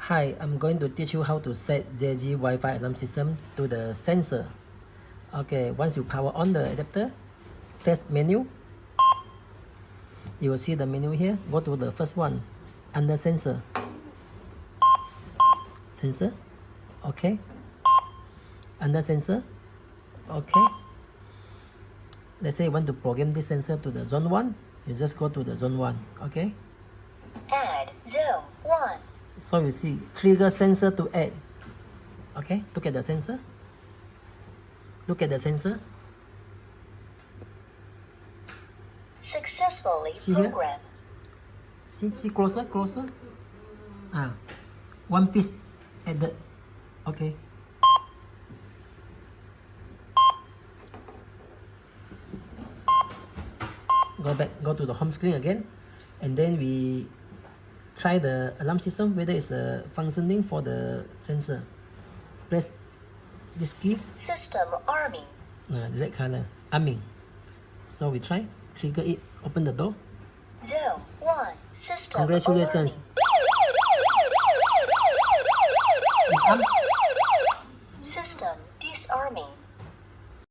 Hi, I'm going to teach you how to set Jezi-W05 alarm system to the sensor. Okay, once you power on the adapter, press menu. You will see the menu here. Go to the first one, under sensor. Sensor, okay. Under sensor, okay. Let's say you want to program this sensor to the zone 1. You just go to the zone 1, okay. Add zone 1. So you see, trigger sensor to add. Okay, look at the sensor. Look at the sensor. Successfully See here? programmed. See closer, closer. One piece added. Okay. Go to the home screen again, and then we try the alarm system whether it's functioning for the sensor. Press this key. System arming. The red color, arming. So we try, trigger it, open the door. Zone 1. System Congratulations. alarming. It's armed.